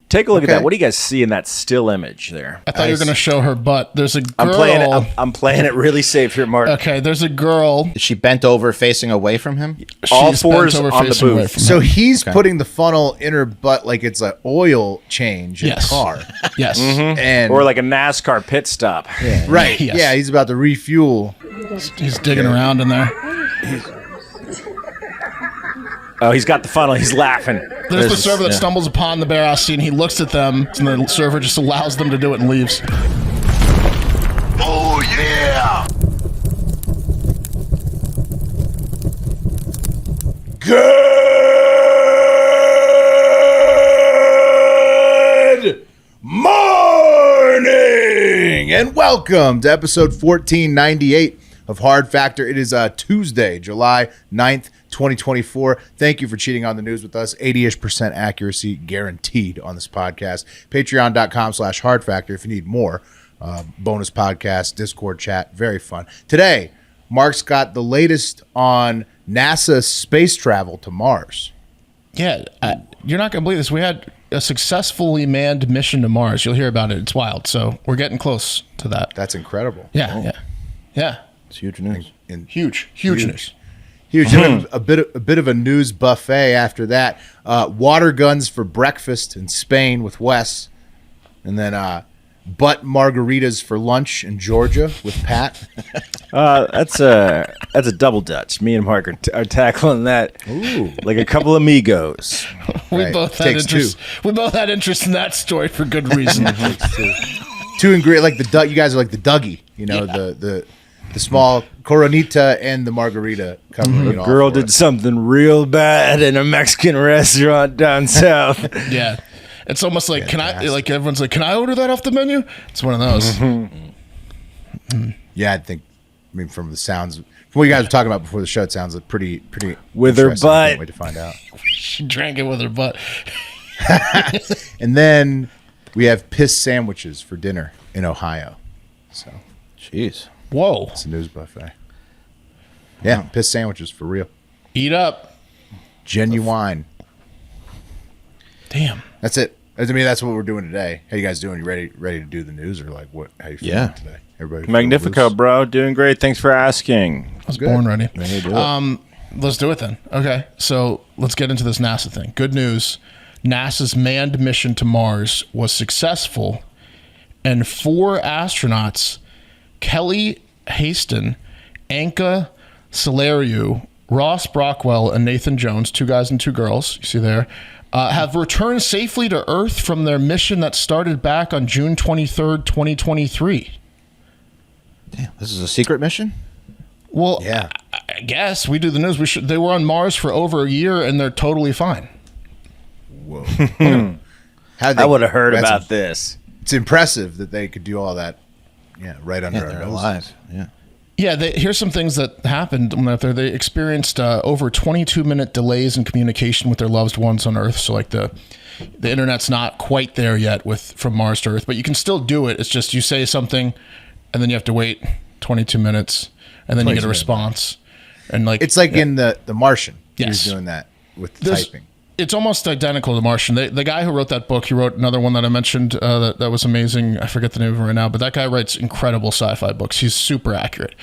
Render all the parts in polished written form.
Take a look at that. What do you guys see in that still image there? I thought you were going to show her butt. There's a girl. I'm playing it really safe here, Mark. Okay, there's a girl. Is she bent over facing away from him? All fours on the booth. So he's putting the funnel in her butt like it's an oil change in a car. Yes. And or like a NASCAR pit stop. Yeah. Right. Yes. Yeah, he's about to refuel. He's digging around in there. Oh, he's got the funnel. He's laughing. There's the server that stumbles upon the bare ass scene. He looks at them, and the server just allows them to do it and leaves. Oh, yeah! Good morning, and welcome to episode 1498 of Hard Factor. It is Tuesday, July 9th, 2024. Thank you for cheating on the news with us. 80-ish% accuracy guaranteed on this podcast. Patreon.com/Hard Factor if you need more. Bonus podcast, Discord chat, very fun. Today, Mark's got the latest on NASA space travel to Mars. Yeah, you're not going to believe this. We had a successfully manned mission to Mars. You'll hear about it. It's wild. So we're getting close to that. That's incredible. Yeah. It's huge news. Huge news. Huge. A bit of a news buffet after that. Water guns for breakfast in Spain with Wes, and then butt margaritas for lunch in Georgia with Pat. That's a double Dutch. Me and Mark are tackling that like a couple amigos. We both had interest. We both had interest in that story for good reason. Two ingredients, like you guys are like the Dougie, the small Coronita and the margarita covering it all. A girl did something real bad in a Mexican restaurant down south. Yeah. It's almost like, everyone's like, can I order that off the menu? It's one of those. Yeah, from the sounds, from what you guys were talking about before the show, it sounds like pretty with her butt. Wait to find out. She drank it with her butt. And then we have piss sandwiches for dinner in Ohio. So, jeez. Whoa. It's a news buffet. Yeah, piss sandwiches for real. Eat up. Genuine. Damn. That's it. That's what we're doing today. How you guys doing? You ready to do the news, or like what? How you feeling today? Everybody. Magnifico, bro. Doing great. Thanks for asking. I was born ready. Let's do it then. Okay. So let's get into this NASA thing. Good news. NASA's manned mission to Mars was successful, and 4 astronauts, Kelly Haston, Anka Salariu, Ross Brockwell, and Nathan Jones, 2 guys and 2 girls, you see there, have returned safely to Earth from their mission that started back on June 23rd, 2023. Damn, this is a secret mission? Well, yeah. I guess we do the news. They were on Mars for over a year, and they're totally fine. Whoa. I would have heard about this. It's impressive that they could do all that. Yeah, right under our noses. Yeah, here's some things that happened when they're there. They experienced over 22-minute delays in communication with their loved ones on Earth. So, like the internet's not quite there yet from Mars to Earth, but you can still do it. It's just you say something, and then you have to wait 22 minutes, and then you get a response. And it's like in the Martian. Yes, he was doing that with typing. It's almost identical to Martian. The guy who wrote that book, he wrote another one that I mentioned that was amazing. I forget the name of it right now, but that guy writes incredible sci-fi books. He's super accurate.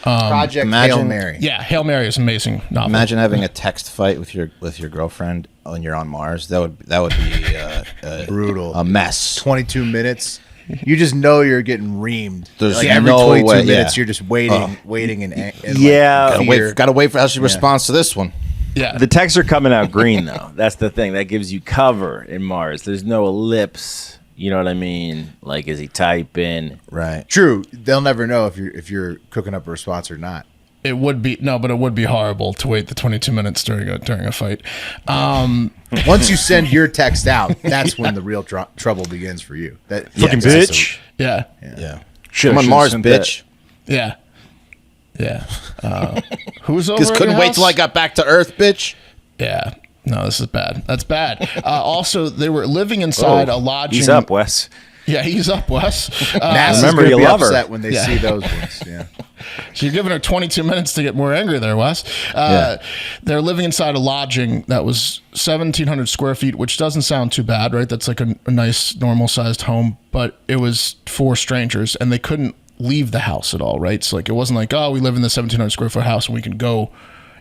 Project Hail Mary. Yeah, Hail Mary is an amazing novel. Imagine having a text fight with your girlfriend when you're on Mars. That would be brutal. A mess. 22 minutes. You just know you're getting reamed. There's every 22 minutes you're just waiting and gotta wait for how she responds to this one. Yeah, the texts are coming out green though. That's the thing that gives you cover in Mars. There's no ellipse. You know what I mean? Like, is he typing? Right. True. They'll never know if you're cooking up a response or not. It would be horrible to wait the 22 minutes during a fight. Once you send your text out, that's when the real trouble begins for you. That fucking bitch. Yeah. I'm on Mars, bitch. Yeah. Who's over? Just couldn't wait till I got back to Earth, bitch. Yeah. No, this is bad. That's bad. Also, they were living inside a lodging. Ease up, Wes. Yeah, ease up, Wes. NASA's remember, gonna you be love her. upset when they see those ones. Yeah. So you're giving her 22 minutes to get more angry there, Wes. They're living inside a lodging that was 1,700 square feet, which doesn't sound too bad, right? That's like a nice, normal-sized home, but it was 4 strangers, and they couldn't leave the house at all, right? So like it wasn't like, oh, we live in the 1,700 square foot house and we can go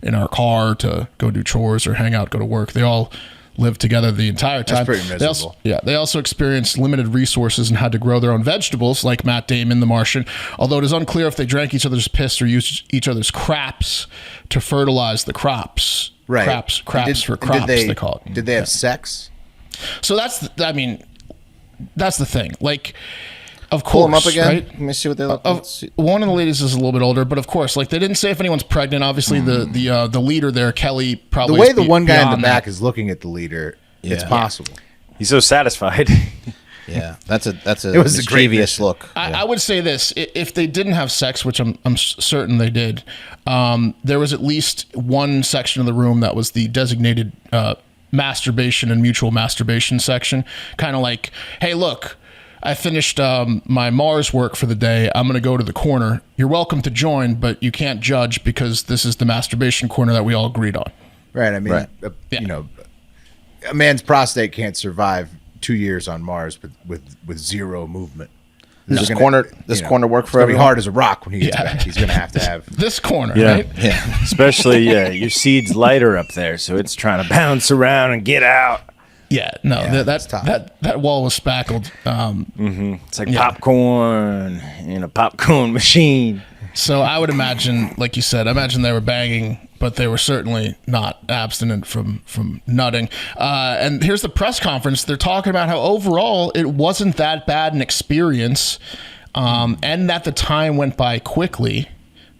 in our car to go do chores or hang out, go to work. They all lived together the entire time. That's pretty miserable. They also experienced limited resources and had to grow their own vegetables, like Matt Damon, the Martian, although it is unclear if they drank each other's piss or used each other's craps to fertilize the crops. Right. Craps for crops, they call it. Did they have sex? So that's the thing. Like, of course, Pull them up again. right? Let me see what they look like. One of the ladies is a little bit older, but of course, like they didn't say if anyone's pregnant. Obviously, the leader there, Kelly, probably The way is the one guy in the beyond back that. is looking at the leader, it's Yeah. possible. He's so satisfied. Yeah, that's a It was a great mischievous mission. look. I would say this: if they didn't have sex, which I'm certain they did, there was at least one section of the room that was the designated masturbation and mutual masturbation section. Kind of like, hey, look, I finished my Mars work for the day. I'm going to go to the corner. You're welcome to join, but you can't judge because this is the masturbation corner that we all agreed on. Right. I mean, Right. you know, a man's prostate can't survive 2 years on Mars with zero movement. Does this corner work It's for gonna be everyone? hard as a rock when he gets Yeah. back. He's gonna have to have. This corner, Yeah. right? Yeah. Especially, your seed's lighter up there, so it's trying to bounce around and get out. Yeah, no, it's tough. that wall was spackled. It's like popcorn in a popcorn machine. So I would imagine, like you said, I imagine they were banging, but they were certainly not abstinent from nutting. And here's the press conference. They're talking about how overall it wasn't that bad an experience, and that the time went by quickly.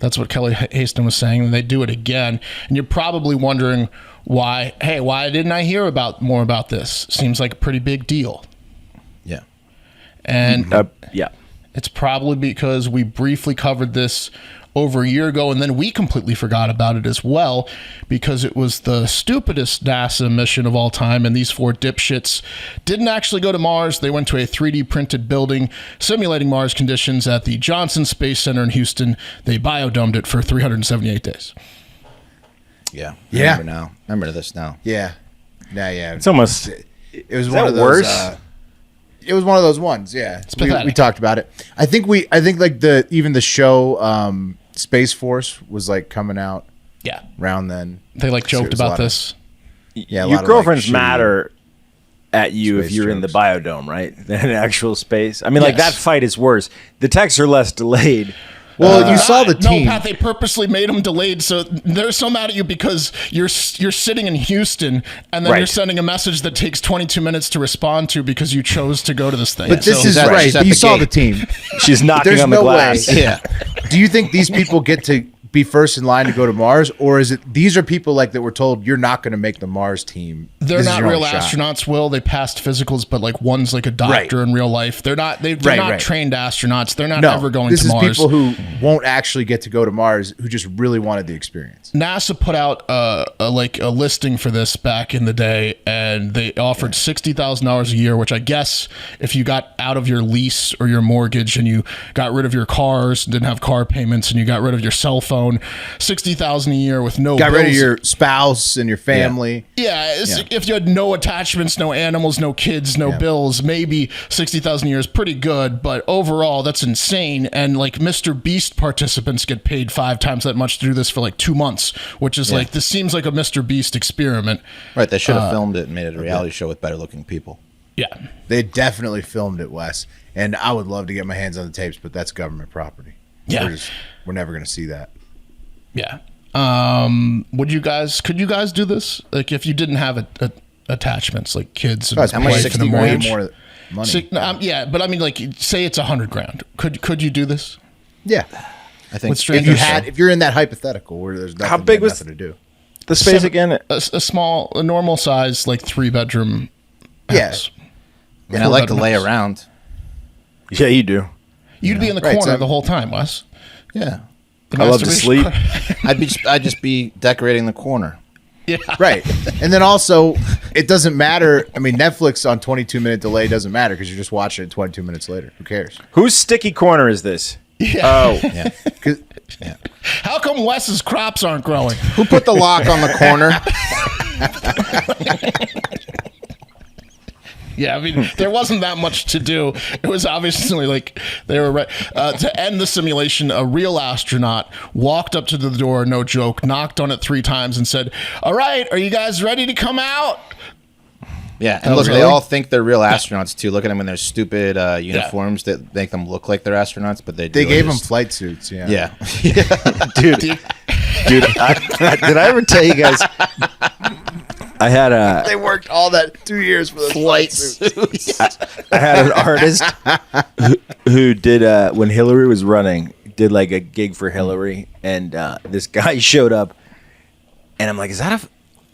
That's what Kelly Haston was saying, and they do it again. And you're probably wondering why. Hey, why didn't I hear more about this? Seems like a pretty big deal. Yeah. And Yeah. it's probably because we briefly covered this over a year ago, and then we completely forgot about it as well because it was the stupidest NASA mission of all time, and these 4 dipshits didn't actually go to Mars. They went to a 3D printed building simulating Mars conditions at the Johnson Space Center in Houston. They biodomed it for 378 days. Yeah. Yeah. Remember this now. Yeah. Yeah. It's almost. It was Is one that of those. worse? It was one of those ones. Yeah. We pathetic. talked about it. I think like even the show Space Force was like coming out Yeah. around then. They like So it joked was a about lot of- this. Yeah. a lot Your of, girlfriends like, shitty- matter at you if space you're in the jokes. biodome, right? Than in actual space. I mean, like Yes. that fight is worse. The texts are less delayed. Well, you saw the team. No, Pat, they purposely made them delayed, so they're so mad at you because you're sitting in Houston and then Right. you're sending a message that takes 22 minutes to respond to because you chose to go to this thing. But this So- is that- right. she's at You the saw gate. the team. She's knocking There's on the no glass. way. Yeah. Do you think these people get to be first in line to go to Mars, or is it these are people like that were told you're not going to make the Mars team? they're This is not your real only shot. astronauts. Will they passed physicals? But like one's like a doctor Right. in real life. They're not. They're Right, not right. trained astronauts. They're not No, ever going this to is Mars. people who won't actually get to go to Mars, who just really wanted the experience. NASA put out a listing for this back in the day, and they offered $60,000 a year, which I guess if you got out of your lease or your mortgage and you got rid of your cars, didn't have car payments, and you got rid of your cell phone, $60,000 a year with no Got rid of bills. your spouse and your family. Yeah, if you had no attachments, no animals, no kids, no bills, maybe 60,000 a year is pretty good, but overall that's insane. And like Mr. Beast participants get paid 5 times that much to do this for like 2 months, which is like, this seems like a Mr. Beast experiment. Right. They should have filmed it and made it a reality show with better looking people. Yeah. They definitely filmed it, Wes. And I would love to get my hands on the tapes, but that's government property. Yeah. We're never going to see that. Yeah. Could you guys do this? Like if you didn't have attachments like kids and That's How much? wife 60 and a grand mortgage? more money. Yeah, but I mean like say it's $100,000. Could you do this? Yeah. I think With If strangers? if you're in that hypothetical where there's nothing, How big was- nothing to do. The space again. a normal size like 3-bedroom Yeah. house. and I like to 4-bedroom lay house. around. Yeah, you do. You'd be in the Right, corner so- the whole time, Wes. Yeah. The I love to masturbation sleep. corner. I'd just be decorating the corner. Right. And then also, it doesn't matter. I mean, Netflix on 22-minute delay doesn't matter because you're just watching it 22 minutes later. Who cares? Whose sticky corner is this? Yeah. Oh, Yeah. Yeah. How come Wes's crops aren't growing? Who put the lock on the corner? Yeah, I mean, there wasn't that much to do. It was obviously like they were right. To end the simulation, a real astronaut walked up to the door, no joke, knocked on it 3 times and said, "All right, are you guys ready to come out?" Yeah, and look, they all think they're real astronauts too. Look at them in their stupid uniforms that make them look like they're astronauts, but they gave them flight suits. Yeah. Yeah. dude, did I ever tell you guys? I had They worked all that 2 years for the flight suits. I had an artist who did when Hillary was running, did like a gig for Hillary, and this guy showed up, and I'm like, is that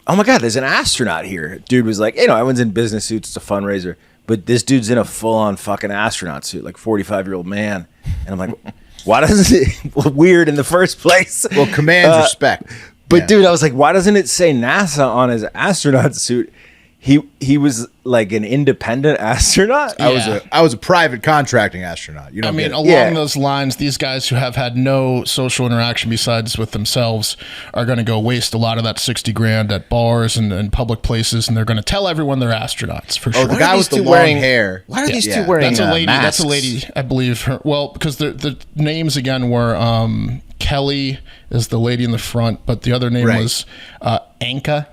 oh my God, there's an astronaut here. Dude was like, everyone's in business suits, it's a fundraiser, but this dude's in a full-on fucking astronaut suit, like 45-year-old man, and I'm like, why doesn't it weird in the first place? Well, commands respect. But dude, I was like, why doesn't it say NASA on his astronaut suit? He was like an independent astronaut. I was a private contracting astronaut. You know, I mean, along those lines, these guys who have had no social interaction besides with themselves are going to go waste a lot of that $60,000 at bars and public places, and they're going to tell everyone they're astronauts for sure. Oh, the guy with the long hair. Why are these two wearing That's a lady. masks? That's a lady, I believe. Because the names again were Kelly is the lady in the front, but the other name was Anka.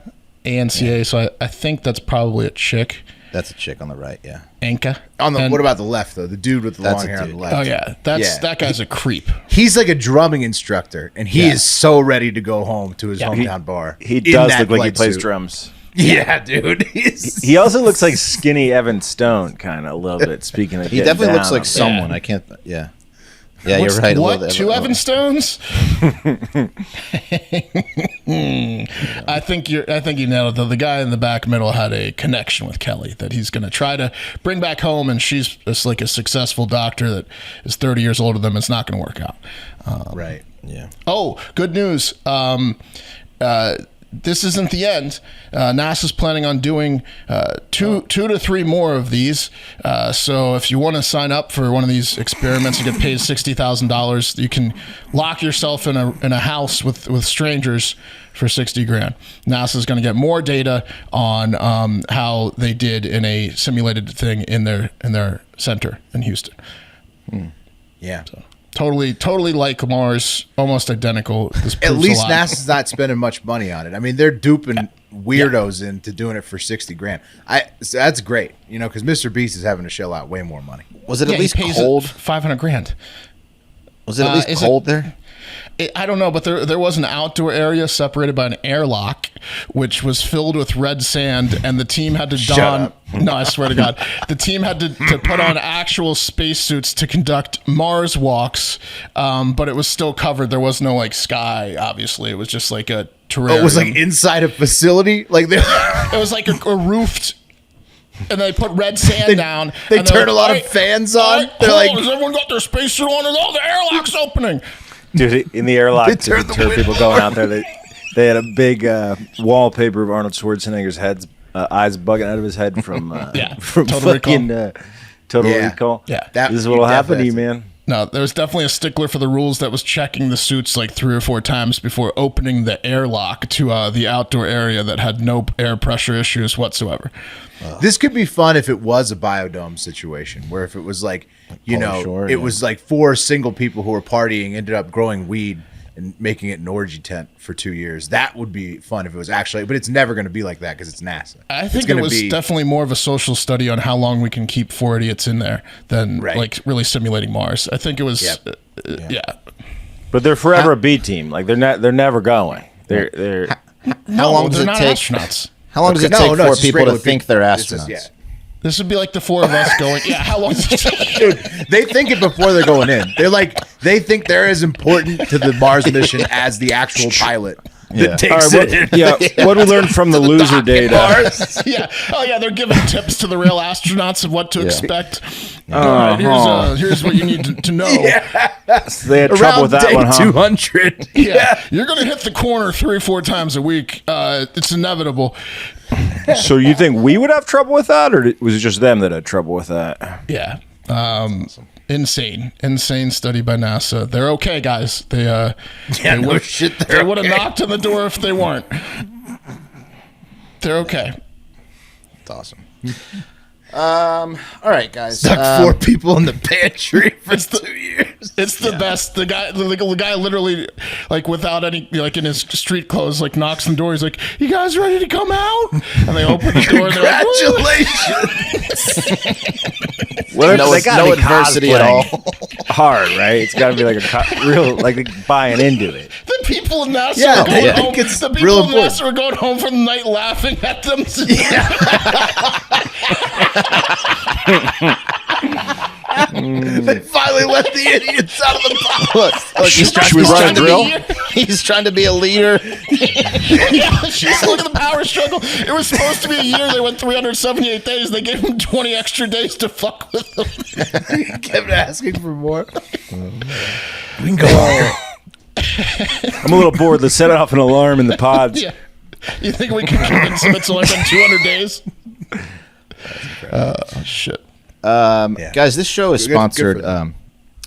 ANCA, so I think that's probably a chick. That's a chick on the right, yeah. Anka. What about the left though? The dude with the long hair on the left. Oh yeah, that guy's a creep. He's like a drumming instructor, and he is so ready to go home to his hometown bar. He does look like he plays drums. Yeah, dude. He also looks like skinny Evan Stone, kind of a little bit. Speaking of, He definitely looks like someone. I can't. Yeah. Yeah, you're right. What? 2 Evan Stones? I think you nailed it. The guy in the back middle had a connection with Kelly that he's going to try to bring back home, and she's just like a successful doctor that is 30 years older than him. It's not going to work out. Right. Yeah. Oh, good news. This isn't the end. NASA's planning on doing two to three more of these. So if you want to sign up for one of these experiments and get paid $60,000, you can lock yourself in a house with strangers for $60,000. NASA's going to get more data on how they did in a simulated thing in their center in Houston. Yeah. So. Totally like Mars, almost identical. At least NASA's not spending much money on it. I mean, they're duping weirdos into doing it for $60,000. So that's great, because Mr. Beast is having to shell out way more money. Was it at least cold? $500,000. Was it at least cold there? I don't know, but there was an outdoor area separated by an airlock, which was filled with red sand, and the team had to don. No, I swear to God, the team had to put on actual spacesuits to conduct Mars walks, but it was still covered. There was no sky. Obviously, it was just like a terrarium. Oh, it was like inside a facility, it was like a roofed. And they put red sand down. They turn a lot of fans on. They're like, has everyone got their spacesuit on? And the airlock's opening. Dude, in the airlock, to deter people going out there, they had a big wallpaper of Arnold Schwarzenegger's eyes bugging out of his head from Total Recall. Yeah, this is what will happen to you, man. No, there was definitely a stickler for the rules that was checking the suits like 3 or 4 times before opening the airlock to the outdoor area that had no air pressure issues whatsoever. This could be fun if it was a biodome situation, where if it was was like 4 single people who were partying ended up growing weed and making it an orgy tent for 2 years. That would be fun if it was actually, but it's never going to be like that because it's NASA. I think it was definitely more of a social study on how long we can keep 4 idiots in there than really simulating Mars. I think it was, But they're forever a B team. Like they're never going. They're how long does it take? Astronauts. How long does it take for people to think they're astronauts? This would be like the 4 of us going, how long does it take? Dude, they think it before they're going in. They think they're as important to the Mars mission as the actual pilot. that takes All right, what we learned from the loser data. Yeah. Oh, yeah. They're giving tips to the real astronauts of what to expect. All right, here's what you need to know. So they had trouble with that one, huh? 200. Yeah. You're going to hit the corner 3 or 4 times a week. It's inevitable. So you think we would have trouble with that, or was it just them that had trouble with that? Yeah. Insane study by NASA. They're okay, guys. They Yeah, no shit. they would have knocked on the door if they weren't. They're okay. That's awesome. All right, guys. Stuck 4 people in the pantry for 2 years. It's the best. The guy literally, like, without any, like, in his street clothes, like, knocks on the door. He's like, "You guys ready to come out?" And they open the door. And they're like, Congratulations. No adversity at all. Hard, right? It's got to be like real, like buying into it. the people in NASA Yeah, are going they home. think it's The people real in important. NASA are going home for the night laughing at them. They finally let the idiots out of the box. Look, he's Should we run a drill? He's trying to be a leader. She's look at the power struggle. It was supposed to be a year. They went 378 days. They gave him 20 extra days to fuck with them. He kept asking for more. We can go longer. I'm a little bored. Let's set off an alarm in the pods. Yeah. You think we can convince him it's only been 200 days? Shit. Guys, this show is Good sponsored for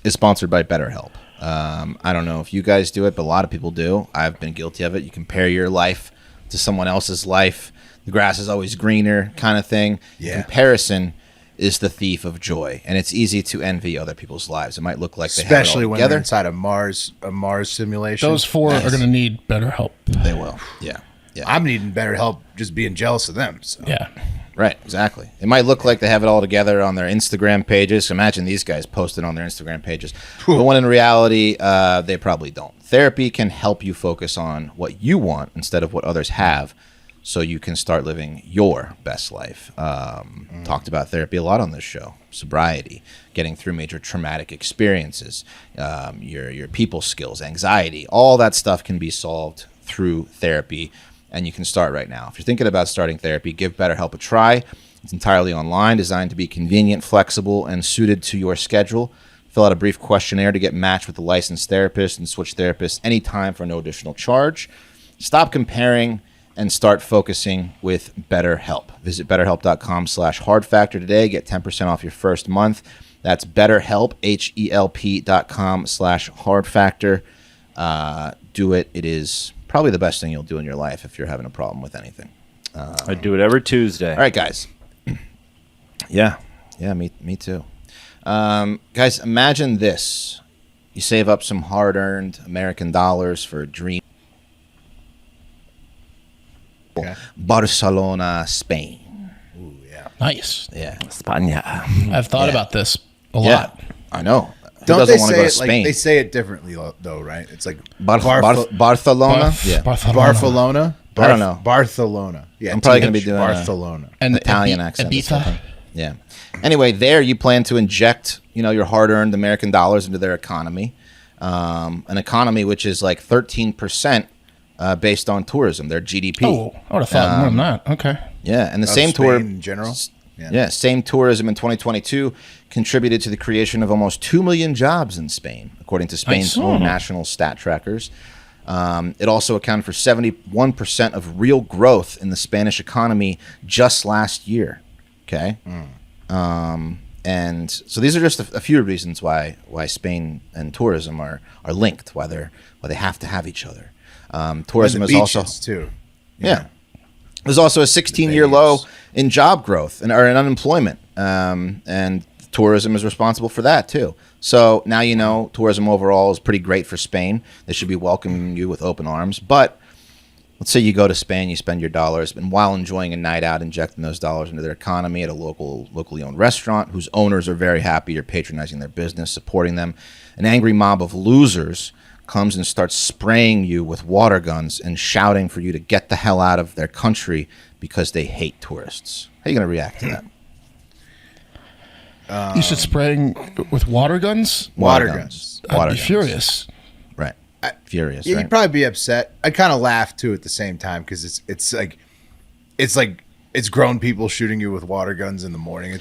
is sponsored by BetterHelp. I don't know if you guys do it, but a lot of people do. I've been guilty of it. You compare your life to someone else's life. The grass is always greener, kind of thing. Yeah. Comparison is the thief of joy, and it's easy to envy other people's lives. It might look like they Especially have it all when together. they're inside a Mars simulation. Those 4 are going to need better help. They will. Yeah. I'm needing better help just being jealous of them. So. Yeah. Right, exactly. It might look like they have it all together on their Instagram pages. Imagine these guys posted on their Instagram pages. But when in reality, they probably don't. Therapy can help you focus on what you want instead of what others have, so you can start living your best life. Talked about therapy a lot on this show. Sobriety, getting through major traumatic experiences, your people skills, anxiety, all that stuff can be solved through therapy. And you can start right now. If you're thinking about starting therapy, give BetterHelp a try. It's entirely online, designed to be convenient, flexible, and suited to your schedule. Fill out a brief questionnaire to get matched with a licensed therapist and switch therapists anytime for no additional charge. Stop comparing and start focusing with BetterHelp. Visit BetterHelp.com/hardfactor today. Get 10% off your first month. That's BetterHelp, HELP.com/hardfactor. Do it. It is probably the best thing you'll do in your life if you're having a problem with anything. I do it every Tuesday. All right, guys. Yeah, me too. Guys, imagine this. You save up some hard-earned American dollars for a dream. Okay. Barcelona, Spain. Ooh, yeah. Nice. Yeah. España. I've thought about this a Yeah, lot. I know. Who Don't doesn't they want to say go to it Spain? like they say it differently though, right? It's like Barcelona? Yeah. Barcelona. I don't know. Barcelona. Yeah, I'm probably gonna be doing a- Barcelona. And Italian accent. or Ibiza. something. Yeah. Anyway, there you plan to inject, your hard-earned American dollars into their economy, an economy which is like 13% based on tourism, their GDP. Oh, I would have thought more than that. Okay. Yeah, and the Of same Spain tour in general. Yeah, same tourism in 2022 contributed to the creation of almost 2 million jobs in Spain, according to Spain's Nice. own national stat trackers. It also accounted for 71% of real growth in the Spanish economy just last year. Okay, and so these are just a few reasons why Spain and tourism are linked, why they have to have each other. Tourism And is the also beaches, too. yeah. There's also a 16-year low in job growth or in unemployment, and tourism is responsible for that too. So now tourism overall is pretty great for Spain. They should be welcoming you with open arms. But let's say you go to Spain, you spend your dollars, and while enjoying a night out, injecting those dollars into their economy at a locally owned restaurant whose owners are very happy you're patronizing their business, supporting them, an angry mob of losers comes and starts spraying you with water guns and shouting for you to get the hell out of their country because they hate tourists. How are you going to react to that? You said spraying with water guns? Water guns. I'd be furious. Right. furious. Yeah, right? you'd probably be upset. I'd kind of laugh too at the same time because it's grown people shooting you with water guns in the morning.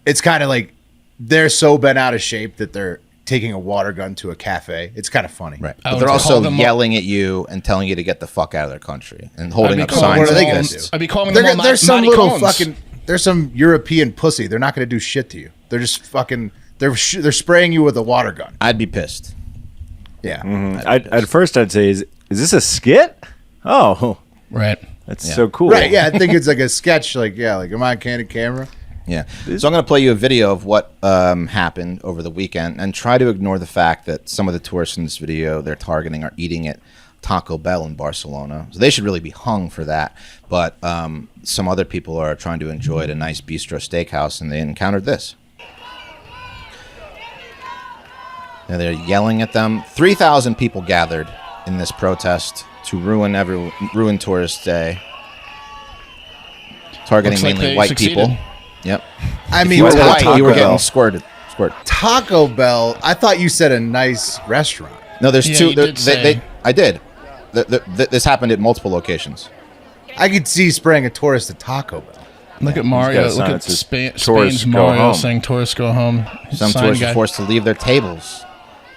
It's kind of like they're so bent out of shape that they're taking a water gun to a cafe. It's kind of funny. Right. I But would they're call also them yelling at you and telling you to get the fuck out of their country and holding I'd up be calling signs. What are they like gonna this. do? I'd be calling them all There's some Monty little Cones. fucking. There's some European pussy. They're not going to do shit to you. They're just fucking. They're spraying you with a water gun. I'd be pissed. Yeah. At first, I'd say, is this a skit? Oh, Right. that's so cool. Right. Yeah. I think it's like a sketch. Like am I on candid camera? Yeah. So I'm going to play you a video of what happened over the weekend and try to ignore the fact that some of the tourists in this video they're targeting are eating at Taco Bell in Barcelona. So they should really be hung for that. But some other people are trying to enjoy at a nice bistro steakhouse and they encountered this. And they're yelling at them. 3,000 people gathered in this protest to ruin Tourist Day. Targeting Looks like mainly they white succeeded. people. Yep. I If mean, you were Taco white, you were Bell. getting squirted. Taco Bell. I thought you said a nice restaurant. No, there's Yeah, two. you did say. I did. This happened at multiple locations. I could see spraying a tourist at Taco Bell. Look at Mario. got a Look sign at that says, Spain's "Tourists go Mario home." saying tourists go home. Some Sign tourists guy. were forced to leave their tables.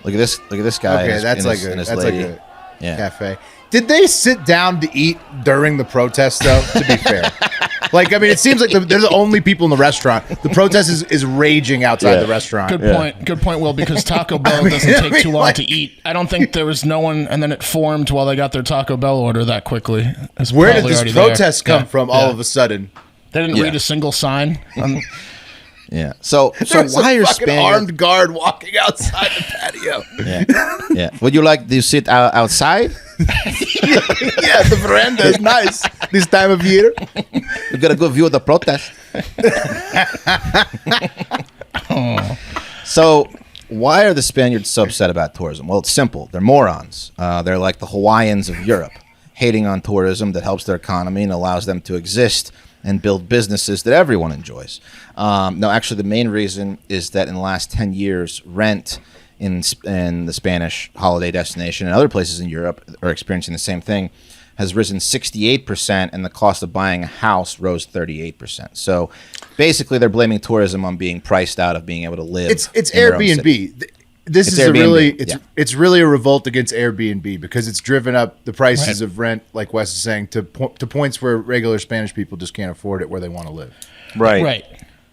Look at this. Look at this guy. Okay, and that's his- like and his a lady. Yeah. cafe. Did they sit down to eat during the protest though? To be fair, like I mean, it seems like they're the only people in the restaurant. The protest is raging outside the restaurant. Good point. Good point, Will, because Taco Bell doesn't take too long to eat. I don't think there was no one, and then it formed while they got their Taco Bell order that quickly. It's Where did probably this already there. protest come Yeah. from all of a sudden? They didn't Yeah. read a single sign. Yeah. So There's why a are fucking Spaniards? armed guard walking outside the patio. Yeah. Yeah. Would you like to sit outside? Yeah, the veranda is nice this time of year. You got a good view of the protest. So, why are the Spaniards so upset about tourism? Well, it's simple. They're morons. They're like the Hawaiians of Europe, hating on tourism that helps their economy and allows them to exist and build businesses that everyone enjoys. No, actually, the main reason is that in the last 10 years, rent in the Spanish holiday destination and other places in Europe are experiencing the same thing, has risen 68%, and the cost of buying a house rose 38%. So basically, they're blaming tourism on being priced out of being able to live. It's in their own city. Airbnb. This It's is Airbnb, it's really a revolt against Airbnb because it's driven up the prices of rent, like Wes is saying, to points where regular Spanish people just can't afford it where they want to live. Right. Right.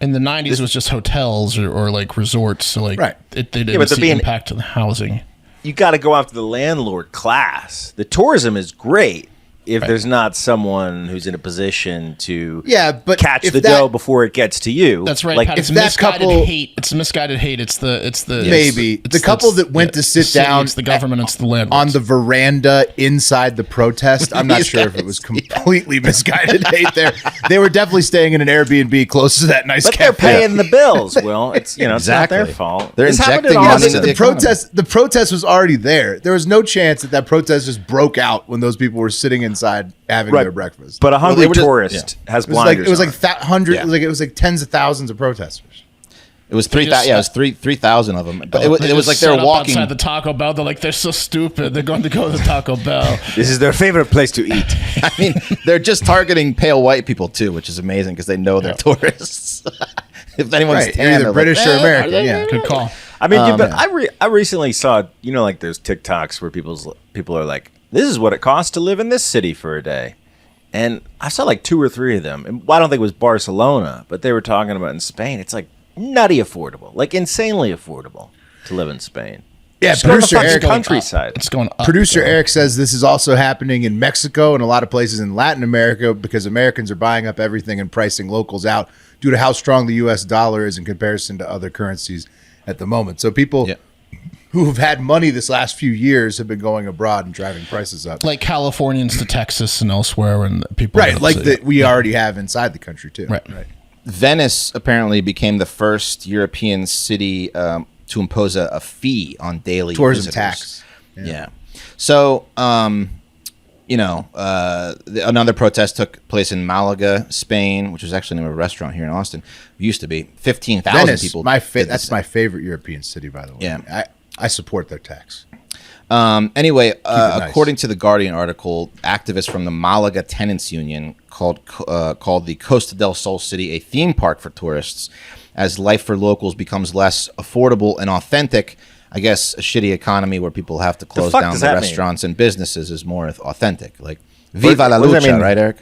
In the 90s, it was just hotels or like resorts. So, like, Right. they didn't but they're see being- impact to the housing. You got to go after the landlord class. The tourism is great if there's not someone who's in a position to But catch if the dough before it gets to you. That's right, Like, Pat. It's if that misguided couple- hate. It's misguided hate. It's the Maybe. The couple that went to sit the city, down It's the government. It's the landlords. on the veranda inside the protest, I'm not sure if it was completely misguided hate there. They were definitely staying in an Airbnb close to that nice but they're cafe. paying the bills. Well, it's it's not their Exactly. fault. They're This happened injecting in money Austin. into The protest was already there. There was no chance that protest just broke out when those people were sitting inside having Right. their breakfast. But a they hungry were just- tourist has it was like blinders. on. hundred. Yeah. It was like tens of thousands of protesters. It was 3,000. Yeah, it was 3,000 of them. But it was They like just they were set up walking. outside the Taco Bell. They're like, they're so stupid. They're going to go to the Taco Bell. This is their favorite place to eat. I mean, they're just targeting pale white people too, which is amazing because they know they're tourists. If anyone's Right, tan, either they're British like, or "Eh, American. are they?" Yeah. Good call. I mean, Oh, but man. I recently saw like those TikToks where people are like, "This is what it costs to live in this city for a day," and I saw like 2 or 3 of them. And I don't think it was Barcelona, but they were talking about in Spain. It's like nutty affordable, like insanely affordable to live in Spain. Yeah, Just go to the producer fucking Eric. countryside. It's going up. Producer though. Eric says this is also happening in Mexico and a lot of places in Latin America because Americans are buying up everything and pricing locals out due to how strong the U.S. dollar is in comparison to other currencies at the moment. So people Yeah. who have had money this last few years have been going abroad and driving prices up. Like Californians to Texas and elsewhere, and people Right, like that we already have inside the country too. Right. Venice apparently became the first European city to impose a fee on daily Tourism visitors. tax. Yeah. So, another protest took place in Malaga, Spain, which was actually the name of a restaurant here in Austin. It used to be 15,000 Venice, people. that's did this. my favorite European city, by the way. Yeah. I support their tax. Anyway, nice. according to the Guardian article, activists from the Malaga Tenants Union called the Costa del Sol City a theme park for tourists, as life for locals becomes less affordable and authentic. I guess a shitty economy where people have to close fuck down does the that mean? restaurants and businesses is more authentic. Like, viva la what does that lucha, mean? right, Eric?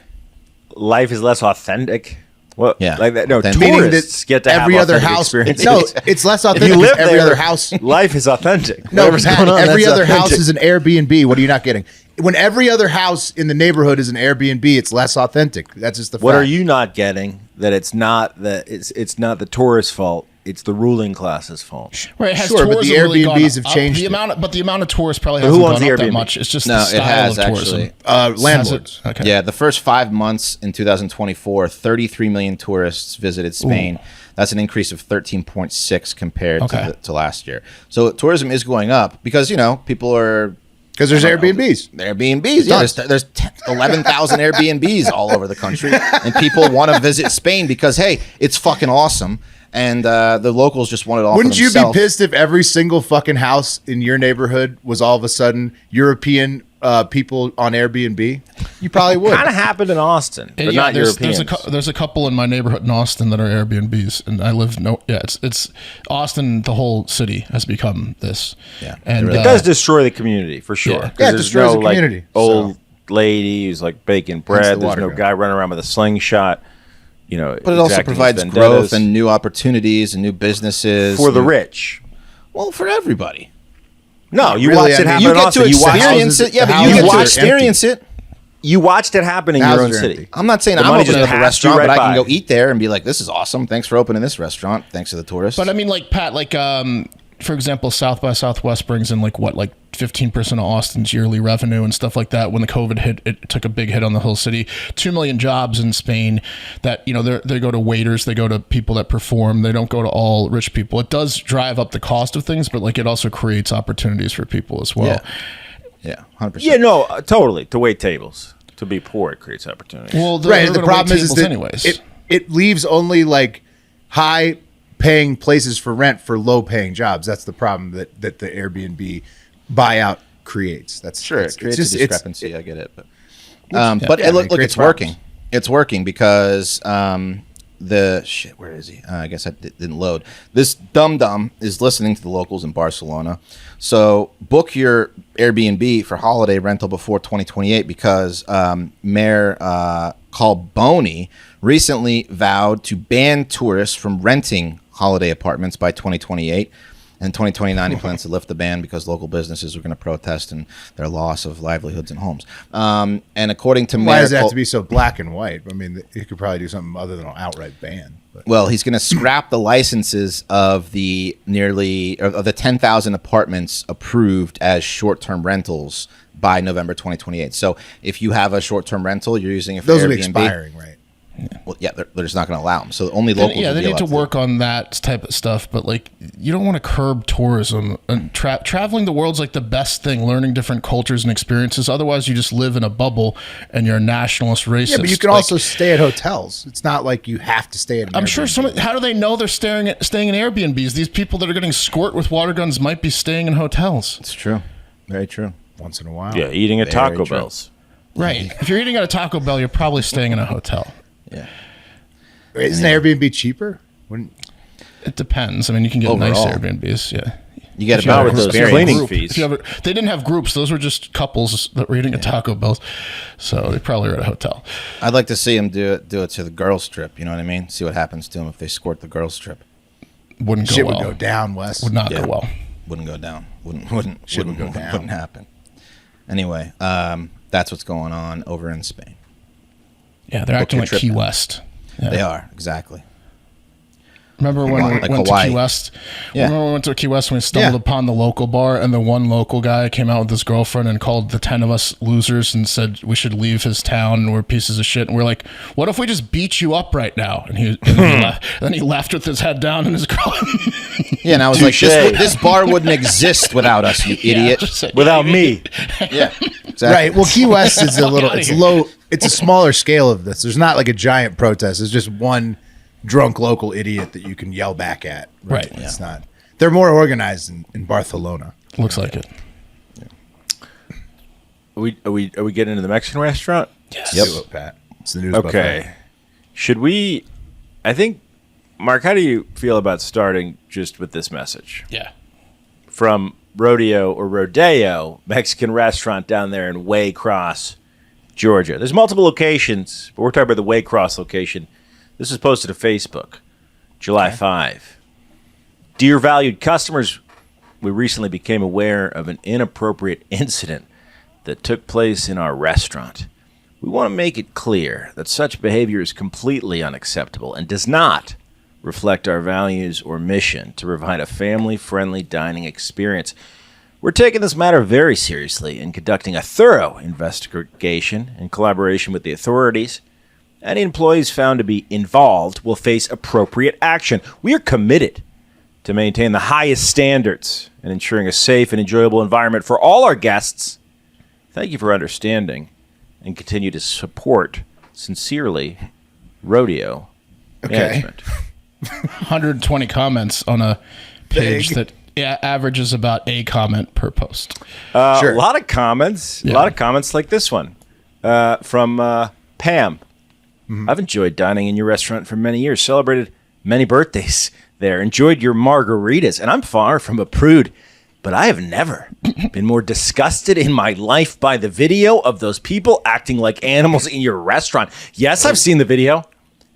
Life is less authentic. Well, Yeah. like that. No, Authentic. Meaning tourists that get to every have other authentic house. experiences. No, it's less If authentic. you live because every there, other house. life is authentic. No, Whatever's Pat, going on, every that's other house authentic. is an Airbnb. What are you not getting? When every other house in the neighborhood is an Airbnb, it's less authentic. That's just the fact. What are you not getting? That it's not the tourist's fault. It's the ruling class's fault. Right, has Sure, but the tourism really Airbnbs gone have up? changed The it. amount, but the amount of tourists probably Who hasn't owns gone the up that Airbnb? much. It's just No, the it style has of tourism. actually. Has it? Landlords? Okay. Yeah, the first 5 months in 2024, 33 million tourists visited Spain. That's an increase of 13.6 compared to last year. So tourism is going up because, people are... Because there's Airbnbs. Airbnbs. Yeah, there's 11,000 Airbnbs all over the country. And people want to visit Spain because, hey, it's fucking awesome. And the locals just want it all Wouldn't for you be themselves. pissed if every single fucking house in your neighborhood was all of a sudden European people on Airbnb? You probably would. Kind of happened in Austin, but not Europeans. There's a couple in my neighborhood in Austin that are Airbnbs, and I live it's Austin. The whole city has become this. Yeah, and it really It does destroy the community for sure. Yeah. 'Cause Yeah, it there's destroys the like, community, old so. lady who's like baking Hence bread. the There's water no gun. guy running around with a slingshot. But it also exacting provides his growth vendettas and new opportunities and new businesses. for the rich. Well, for everybody. No, you Really, watched I it mean, happen You in get Austin. to You watched, experience it. Yeah, but you houses get to are experience it. you watched it happen in your Houses own are city. empty. I'm not saying The I'm money opening just up a passed you restaurant, but right I can by. go eat there and be like, this is awesome. Thanks for opening this restaurant. Thanks to the tourists. But I mean, like Pat, for example, South by Southwest brings in 15% of Austin's yearly revenue and stuff like that. When the COVID hit, it took a big hit on the whole city. 2 million jobs in Spain. That they go to waiters, they go to people that perform. They don't go to all rich people. It does drive up the cost of things, but it also creates opportunities for people as well. Yeah, 100%. Yeah, no, totally. To wait tables. To be poor, it creates opportunities. Well, Right. they're The gonna wait problem is tables that anyways. it leaves only high paying places for rent for low paying jobs. That's the problem that the Airbnb buyout creates. That's Sure, it's it creates just- a it's- discrepancy. I get it, but yeah, look, it creates it's working. problems. It's working because the shit. Where is he? I guess I didn't load. This dum is listening to the locals in Barcelona. So book your Airbnb for holiday rental before 2028 because Mayor Colboni recently vowed to ban tourists from renting holiday apartments by 2028. In 2029, he plans to lift the ban because local businesses are going to protest and their loss of livelihoods and homes. And according to Why Mayor does it have to be so black and white? I mean, you could probably do something other than an outright ban. But. well, he's going to scrap the licenses of the 10,000 apartments approved as short-term rentals by November 2028. So if you have a short-term rental, you're using it for Those will be Airbnb. expiring, right? Well, yeah, they're just not going to allow them. So only locals. Yeah, will they be need to allowed work on that type of stuff, but you don't want to curb tourism and traveling the world's the best thing, learning different cultures and experiences. Otherwise, you just live in a bubble and you're a nationalist racist. Yeah, but you can also stay at hotels. It's not like you have to stay at. I'm sure how do they know they're staying in Airbnbs? These people that are getting squirt with water guns might be staying in hotels. It's true. Very true. once in a while. Yeah, eating at Very Taco true. Bell's. Right. If you're eating at a Taco Bell, you're probably staying in a hotel. Yeah. Isn't Airbnb cheaper? Wouldn't, It depends. I mean, you can get Overall. nice Airbnbs. Yeah. You get If you about have a those group- if you have a cleaning group- fees. if you have a- they didn't have groups. Those were just couples that were eating at Taco Bell's. So they probably were at a hotel. I'd like to see him do it to the girls trip. You know what I mean? See what happens to him if they squirt the girls trip. Wouldn't go shit well. would go down, Wes. Would not Yeah. go well. Wouldn't go down. Wouldn't Shit would go down. Wouldn't happen. Anyway, that's what's going on over in Spain. Yeah, they're Book acting your like trip Key now. West. Yeah. They are exactly. Remember when we Like went to Hawaii. Key West? Yeah. Remember when we went to Key West and we stumbled Yeah. upon the local bar and the one local guy came out with his girlfriend and called the 10 of us losers and said we should leave his town and we're pieces of shit. And we're like, what if we just beat you up right now? And then he left with his head down and his girl. Yeah, and I was like, Touche. this bar wouldn't exist without us, you idiot. Without me. Yeah, exactly. Right. Well, Key West is a little. outta It's here. low. It's a smaller scale of this. There's not like a giant protest. It's just one drunk local idiot that you can yell back at. Right, It's not. They're more organized in Barcelona. Looks like it. Are we getting into the Mexican restaurant? Yes. Let's do it, Pat. It's the news. Okay. buffet. Should we? I think, Mark, how do you feel about starting just with this message Yeah. from Rodeo Mexican restaurant down there in Waycross, Georgia? There's multiple locations, but we're talking about the Waycross location. This is posted to Facebook, July 5. Dear valued customers, we recently became aware of an inappropriate incident that took place in our restaurant. We want to make it clear that such behavior is completely unacceptable and does not reflect our values or mission to provide a family-friendly dining experience. We're taking this matter very seriously and conducting a thorough investigation in collaboration with the authorities. Any employees found to be involved will face appropriate action. We are committed to maintain the highest standards and ensuring a safe and enjoyable environment for all our guests. Thank you for understanding and continue to support. Sincerely, Rodeo Management. 120 comments on a page that averages about a comment per post. Sure. A lot of comments. A lot of comments like this one from Pam. I've enjoyed dining in your restaurant for many years. Celebrated many birthdays there. Enjoyed your margaritas. And I'm far from a prude, but I have never been more disgusted in my life by the video of those people acting like animals in your restaurant. Yes, I've seen the video,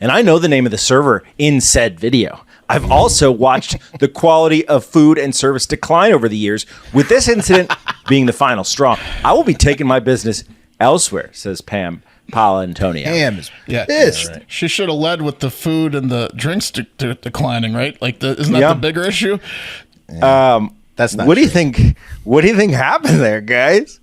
and I know the name of the server in said video. I've also watched the quality of food and service decline over the years, with this incident being the final straw. I will be taking my business elsewhere, says Pam Paolantonio. Pam is Yeah. pissed. Right. She should have led with the food and the drinks declining, right? Like, isn't that the bigger issue? That's not What do you true. think? What do you think happened there, guys?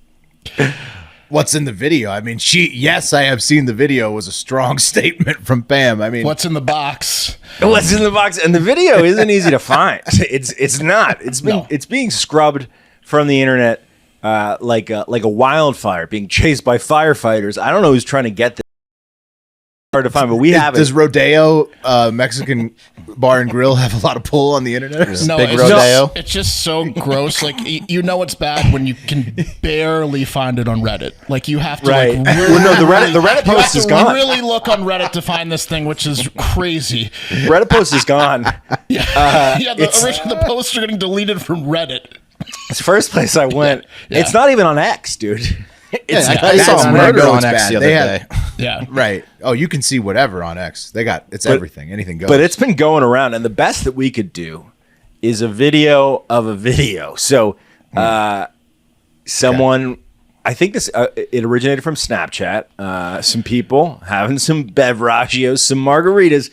What's in the video? I mean, yes, I have seen the video was a strong statement from Pam. I mean, What's in the box? What's in the box? And the video isn't easy to find. It's not. It's being scrubbed from the internet like a wildfire, being chased by firefighters. I don't know who's trying to get this. Hard to find, but we have does it. Rodeo Mexican Bar and Grill have a lot of pull on the internet? No, Big it's rodeo. It's just so gross. Like, you know it's bad when you can barely find it on Reddit. Like, you have to Right. like Well, no, the Reddit you post have is to gone. really look on Reddit to find this thing, which is crazy. Reddit post is gone. The posts are getting deleted from Reddit. It's the first place I went. Yeah. It's not even on X, dude. It's I not. saw That's a when I murder know on it's X bad. the other They day. Yeah. Right. Oh, you can see whatever on X. It's everything. Anything goes. But it's been going around, and the best that we could do is a video of a video. So, someone, I think this it originated from Snapchat. Some people having some beveragios, some margaritas,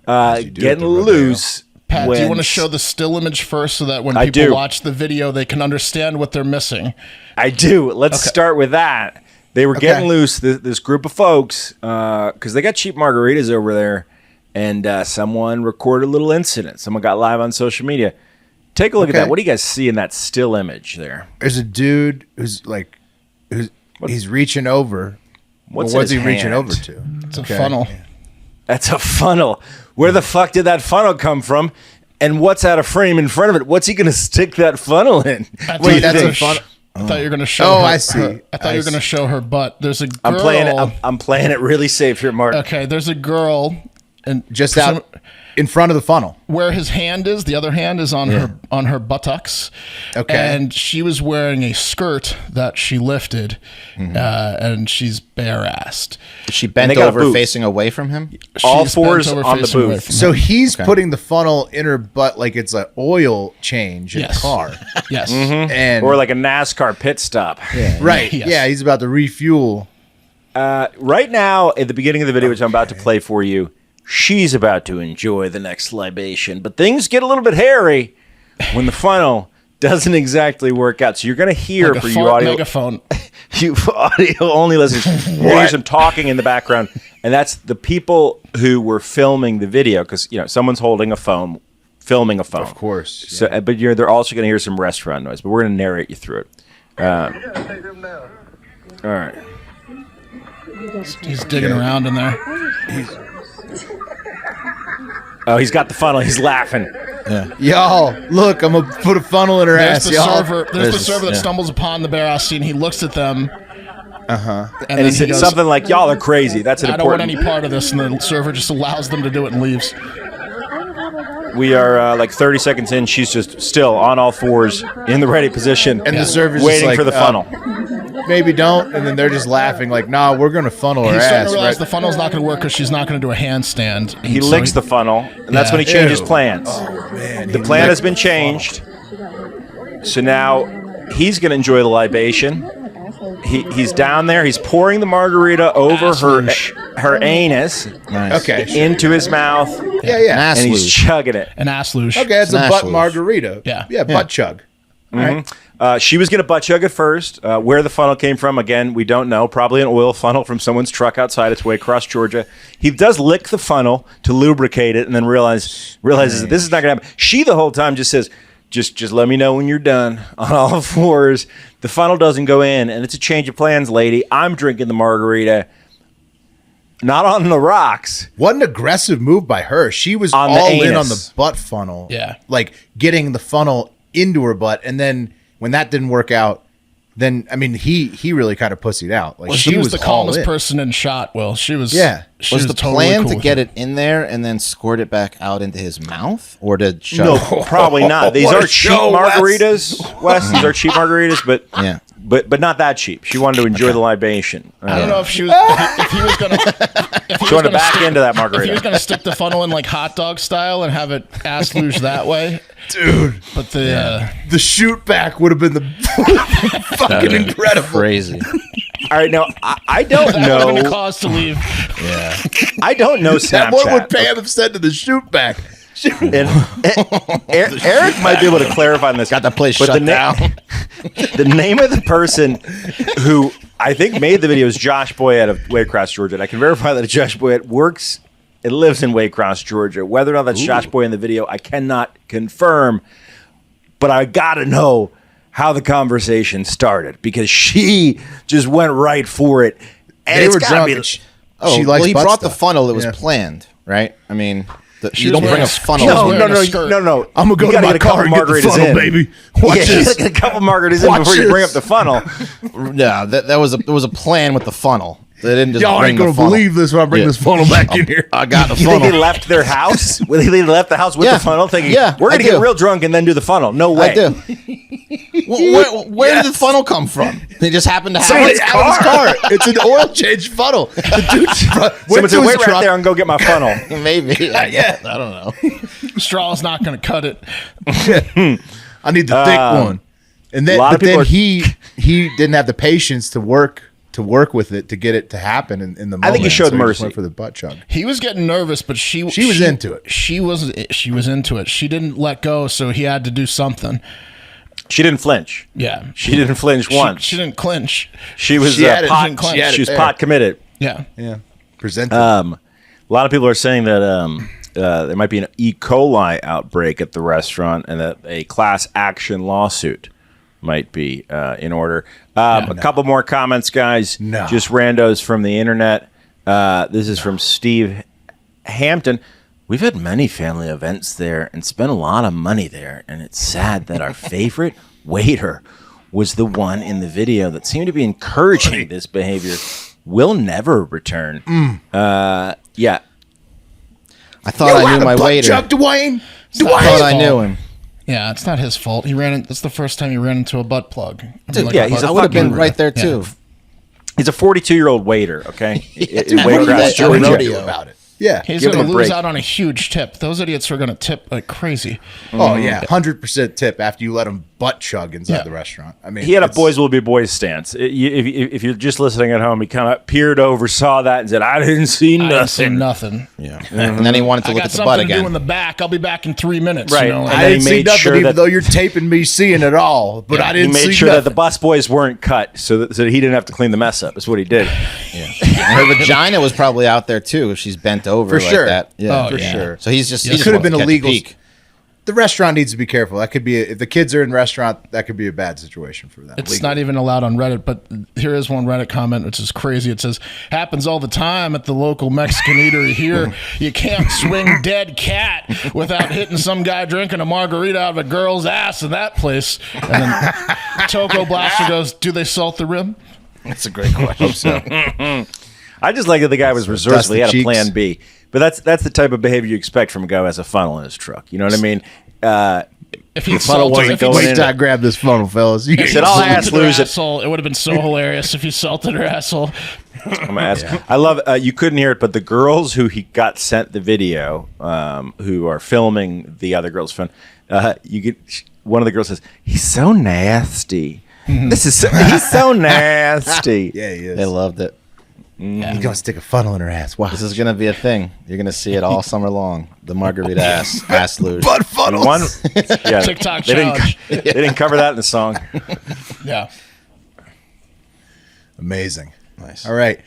do at getting the rodeo. loose. Pat, do you when- want to show the still image first so that when I people do. watch the video, they can understand what they're missing? I do. Let's start with that. They were getting loose, this group of folks, because they got cheap margaritas over there, and someone recorded a little incident. Someone got live on social media. Take a look at that. What do you guys see in that still image there? There's a dude he's reaching over. What's What's in he his reaching hand? over to? It's a funnel. That's a funnel. Where the fuck did that funnel come from? And what's out of frame in front of it? What's he going to stick that funnel in? Wait, that's a funnel. I thought you were going to show. Oh, her, I see. I thought you were going to show her butt. There's a girl. I'm playing it. I'm playing it really safe here, Mark. Okay, there's a girl, and Just out in front of the funnel. where his hand is. The other hand is on her buttocks. Okay. And she was wearing a skirt that she lifted, and she's bare-assed. She they bent got a over boot. facing away from him. All She's fours bent over on the facing away booth. from So him. he's putting the funnel in her butt like it's an oil change in Yes. a car. Yes. And Or like a NASCAR pit stop. right. Yes. Yeah, he's about to refuel. Right now, at the beginning of the video, which I'm about to play for you, she's about to enjoy the next libation. But things get a little bit hairy when the funnel doesn't exactly work out. So you're going to hear Like for a you fart audio, megaphone. you audio only listeners, you're gonna hear some talking in the background, and that's the people who were filming the video because someone's holding a phone, filming a phone, Of course. So, but they're also going to hear some restaurant noise. But we're going to narrate you through it. All right. He's digging around in there. Oh, he's got the funnel. He's laughing. Y'all, look, I'm gonna put a funnel in her There's ass, the y'all. server. There's the server that stumbles upon the bare-ass scene. He looks at them, And he said something like, "Y'all are crazy." That's an I don't want important. any part of this, and the server just allows them to do it and leaves. We are like 30 seconds in. She's just still on all fours in the ready position, And the server's waiting just like, for the funnel. Maybe don't. And then they're just laughing like, nah, we're going to funnel her He's starting ass. to realize Right? the funnel's not going to work because she's not going to do a handstand. He And so licks the funnel, and that's Yeah. when he changes Ew. plans. Man, The plan has been changed. So now he's going to enjoy the libation. He's down there. He's pouring the margarita over her anus Nice. Okay. into his mouth, Yeah, yeah. Ass and he's luge. chugging it. An ass luge. Okay, it's a Smash butt loose. margarita. Yeah. Yeah, butt chug. All right. She was going to butt chug it first. Where the funnel came from, again, we don't know. Probably an oil funnel from someone's truck outside its way across Georgia. He does lick the funnel to lubricate it, and then realizes that this is not going to happen. She the whole time just says, "Just let me know when you're done." On all fours, the funnel doesn't go in, and it's a change of plans, lady. I'm drinking the margarita, not on the rocks. What an aggressive move by her. She was On the all in anus. on the butt funnel. Yeah. Like getting the funnel into her butt. And then when that didn't work out, then, I mean, he really kind of pussied out. Like She was the all calmest in. person in shot. Will she was? Yeah. she Was the totally plan cool to with get it in there and then squirt it back out into his mouth, or to shove? No, probably not. These What a are cheap show, Wes. margaritas, Wes. These are cheap margaritas, but Yeah. but not that cheap. She wanted to enjoy the libation. I don't know if she was. If he was gonna. If he She wanted to gonna back into that If he was margarita. going to stick the funnel in like hot dog style and have it ass luge that way, Dude, but the the shoot back would have been the fucking incredible. Crazy. All right, now I don't that would have been a know. cause to leave. I don't know That what would Snapchat. Pam have said to the shoot back? And Eric might be able to clarify on this. Got the place but shut the down. The name of the person who I think made the video is Josh Boyette of Waycross, Georgia. And I can verify that Josh Boyette works and lives in Waycross, Georgia. Whether or not that's Josh Boy in the video, I cannot confirm. But I got to know how the conversation started because she just went right for it. And They it's were gotta drunk. be- And she Oh, likes well, he butt brought the stuff. funnel. It was Yeah. planned, right? I mean, She you was don't bring wearing a a- funnel. she was No, wearing no, a no, skirt. no. I'm gonna go You to gotta my get a couple car and get the margaritas funnel, in. baby. Watch Yeah, you this. gotta get a couple margaritas in Watch before you this. bring up the funnel. Yeah, there was a plan with the funnel. They didn't just Y'all bring ain't the gonna funnel. believe this when I bring Yeah. this funnel back in here. I got the You think they funnel. left their house? Well, they left the house with Yeah. the funnel, thinking, Yeah, we're I going to get do. real drunk and then do the funnel. No way. I do. Where did the funnel come from? They just happened to have Someone's it. out of his car. It's an oil change funnel. The dude went Someone to said, his wait right truck. there and go get my funnel. Maybe. Yeah. I don't know. Straw's not going to cut it. I need the thick one. And then, a lot but of people then are- he didn't have the patience to work with it to get it to happen in the moment. I think he showed so just mercy. went for the butt chug. He was getting nervous, but she was into it. She was into it. She didn't let go, so he had to do something. She didn't flinch. Yeah, She didn't flinch once. She didn't clinch. She was She had it. pot, She had she it was there. pot committed. Yeah, Yeah, presented. A lot of people are saying that there might be an E. coli outbreak at the restaurant and that a class action lawsuit might be in order. A couple more comments, guys. No. Just randos from the internet. This is from Steve Hampton. We've had many family events there and spent a lot of money there, and it's sad that our favorite waiter was the one in the video that seemed to be encouraging this behavior. Will never return. Yeah. I thought I knew my waiter. Chug, Dwayne. I thought I knew him. yeah. It's not his fault. He ran. That's the first time he ran into a butt plug. I mean, yeah, he's butt a I would have fucking- been right there Yeah. too. He's a 42-year-old waiter, okay? In what do Waycross, you- what do Georgia. you- Rodeo about it. Yeah. He's Give going him to a lose break. out on a huge tip. Those idiots are going to tip like crazy. Oh yeah, 100% tip after you let him butt chug inside Yeah. the restaurant. I mean, He had a it's- boys will be boys stance. If you're just listening at home, he kind of peered over, saw that, and said, I didn't see I didn't see nothing. nothing. Yeah. And then he wanted to I look got at the butt something to do in again. the back. I'll be back in 3 minutes. Right. You know? And I then didn't he see made nothing, sure even that- though you're taping me seeing it all. But I He didn't made see sure nothing. that the bus boys weren't cut so that he didn't have to clean the mess up. That's what he did. Her vagina was probably out there too if she's bent over For like sure. that. Yeah, Oh, for yeah. sure. So he's just It could have been illegal. illegal. The restaurant needs to be careful. That could be if the kids are in restaurant. That could be a bad situation for them. It's legally. not even allowed on Reddit, but here is one Reddit comment which is crazy. It says, happens all the time at the local Mexican eatery here. You can't swing dead cat without hitting some guy drinking a margarita out of a girl's ass in that place. And then Toco Blaster goes, do they salt the rim? That's a great question. So, I just like that the guy was resourceful. He had Dusty a plan cheeks. B. But that's the type of behavior you expect from a guy who has a funnel in his truck. You know what I mean? If he funnel wasn't going Wait in. till I grab this funnel, fellas. You said, "I'll ass lose it." It would have been so hilarious if he salted her asshole. I'm gonna ask. I love. You couldn't hear it, but the girls who he got sent the video, who are filming the other girl's phone, you get one of the girls says, "He's so nasty. He's so nasty." Yeah, he is. they loved it. He's gonna stick a funnel in her ass. Wow. This is going to be a thing. You're going to see it all summer long. The Margarita ass luge. butt funnels. One, yeah, TikTok they challenge. They didn't cover that in the song. Yeah. Amazing. Nice. All right.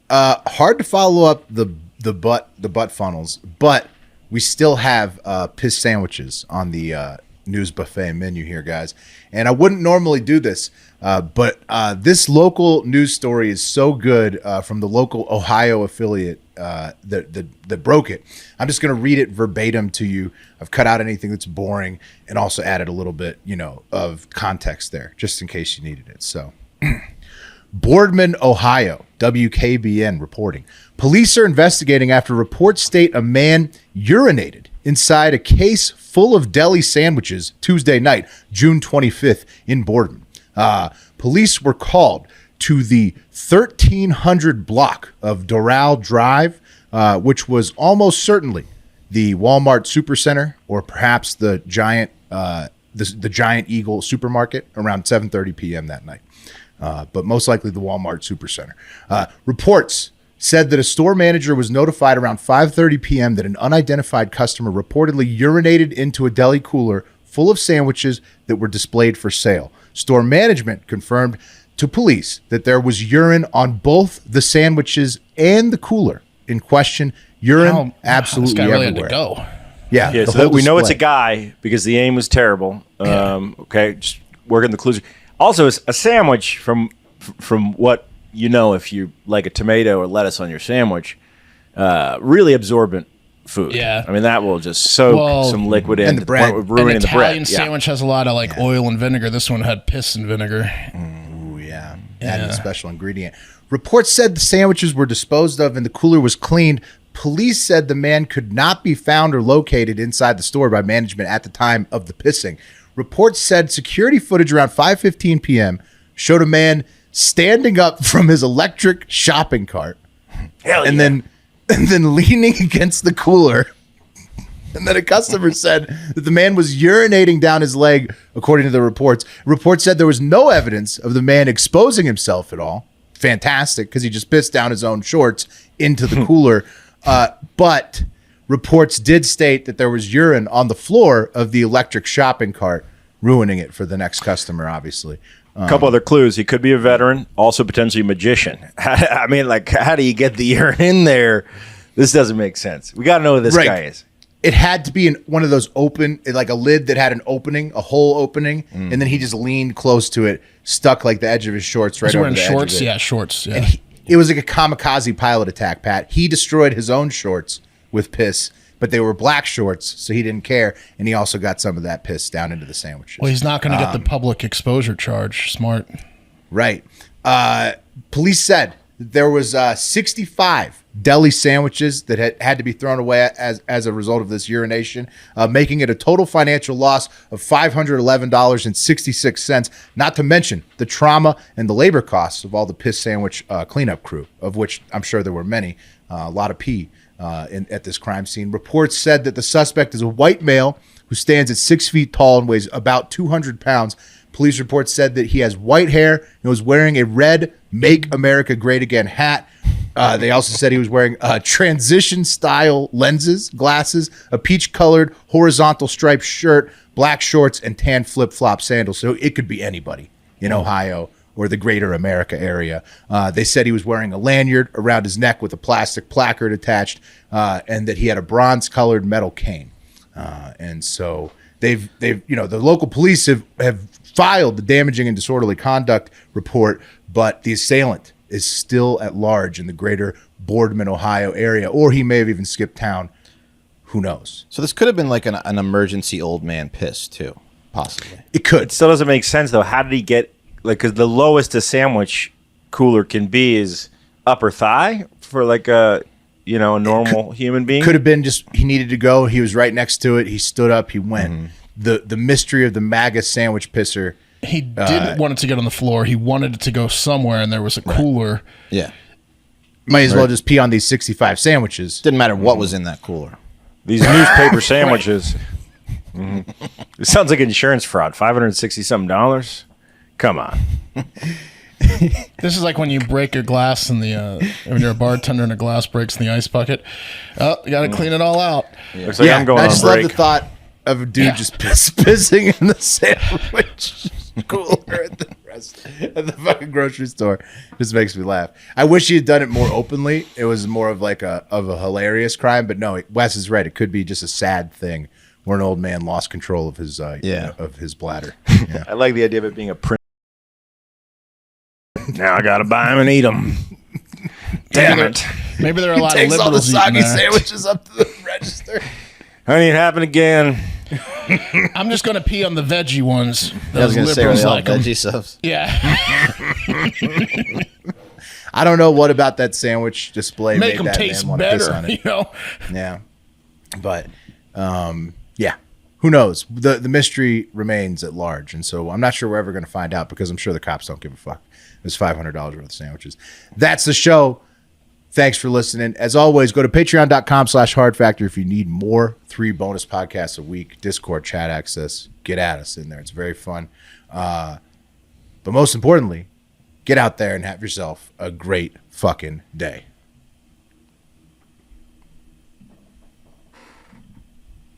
Hard to follow up the butt funnels, but we still have piss sandwiches on the news buffet menu here, guys. And I wouldn't normally do this, but this local news story is so good from the local Ohio affiliate that broke it. I'm just going to read it verbatim to you. I've cut out anything that's boring and also added a little bit, of context there, just in case you needed it. So. Boardman, Ohio, WKBN reporting. Police are investigating after reports state a man urinated inside a case full of deli sandwiches Tuesday night, June 25th in Boardman. Police were called to the 1300 block of Doral Drive, which was almost certainly the Walmart Supercenter or perhaps the Giant Giant Eagle supermarket around 7:30 p.m. that night. But most likely the Walmart Supercenter. Reports said that a store manager was notified around 5:30 p.m. that an unidentified customer reportedly urinated into a deli cooler full of sandwiches that were displayed for sale. Store management confirmed to police that there was urine on both the sandwiches and the cooler in question. Urine absolutely this guy really everywhere. had to go. Yeah, Yeah, the so that whole we know it's a display. guy because the aim was terrible. Okay, just working the clues. Also, a sandwich from what you know, if you like a tomato or lettuce on your sandwich, really absorbent food. Yeah. I mean that will just soak some liquid in and the to bread. point of ruining An the Italian bread. Yeah. sandwich has a lot of oil and vinegar. This one had piss and vinegar. Ooh, yeah. Added a special ingredient. Reports said the sandwiches were disposed of and the cooler was cleaned. Police said the man could not be found or located inside the store by management at the time of the pissing. Reports said security footage around 5:15 p.m. showed a man standing up from his electric shopping cart and then leaning against the cooler. And then a customer said that the man was urinating down his leg, according to the reports. Reports said there was no evidence of the man exposing himself at all. Fantastic, because he just pissed down his own shorts into the cooler. But reports did state that there was urine on the floor of the electric shopping cart, ruining it for the next customer, obviously. A couple other clues. He could be a veteran, also potentially a magician. I mean, how do you get the urine in there? This doesn't make sense. We got to know who this guy is. It had to be in one of those open, like a lid that had an opening, a hole opening, and then he just leaned close to it, stuck like the edge of his shorts right Was he over wearing the shorts? edge of it. Yeah, shorts. Yeah. And it was like a kamikaze pilot attack, Pat. He destroyed his own shorts with piss, but they were black shorts, so he didn't care. And he also got some of that piss down into the sandwiches. Well, he's not going to get the public exposure charge. Smart. Right. Police said that there was 65 deli sandwiches that had to be thrown away as a result of this urination, making it a total financial loss of $511.66, not to mention the trauma and the labor costs of all the piss sandwich cleanup crew, of which I'm sure there were many, a lot of pee at this crime scene. Reports said that the suspect is a white male who stands at 6 feet tall and weighs about 200 pounds. Police reports said that he has white hair and was wearing a red Make America Great Again hat. They also said he was wearing transition-style lenses, glasses, a peach-colored horizontal striped shirt, black shorts, and tan flip-flop sandals. So it could be anybody in Ohio or the greater America area. They said he was wearing a lanyard around his neck with a plastic placard attached, and that he had a bronze-colored metal cane. And so they've the local police have filed the damaging and disorderly conduct report, but the assailant is still at large in the greater Boardman, Ohio area, or he may have even skipped town. Who knows? So this could have been like an emergency old man piss too, possibly. It could. It still doesn't make sense though. How did he get because the lowest a sandwich cooler can be is upper thigh for like a normal human being. Could have been just he needed to go. He was right next to it. He stood up. He went. The mystery of the MAGA sandwich pisser. He didn't want it to get on the floor. He wanted it to go somewhere, and there was a cooler. Yeah. Might as well just pee on these 65 sandwiches. Didn't matter what was in that cooler. These newspaper sandwiches. It sounds like insurance fraud. $560-something. Come on. This is like when you break your glass in the when you're a bartender and a glass breaks in the ice bucket. Oh, you got to clean it all out. Looks like I'm going I on just break. love the thought of a dude just pissing in the sandwich cooler at the fucking grocery store. Just makes me laugh. I wish he had done it more openly. It was more of like a hilarious crime, but no, Wes is right. It could be just a sad thing where an old man lost control of his of his bladder. Yeah. I like the idea of it being a print. Now I gotta buy them and eat them. Damn it! Maybe there are a lot of Takes all the liberals eating soggy that. sandwiches up to the register. Honey, it happened again. I'm just gonna pee on the veggie ones. I was Those going to say, are liberals they all like 'em. veggie subs? Yeah. I don't know what about that sandwich display Make made them that taste man want to piss better, on it. you know? Yeah, but yeah, who knows? The mystery remains at large, and so I'm not sure we're ever going to find out because I'm sure the cops don't give a fuck. It's $500 worth of sandwiches. That's the show. Thanks for listening. As always, go to patreon.com/hardfactor if you need more. 3 bonus podcasts a week, Discord chat access. Get at us in there. It's very fun. But most importantly, get out there and have yourself a great fucking day.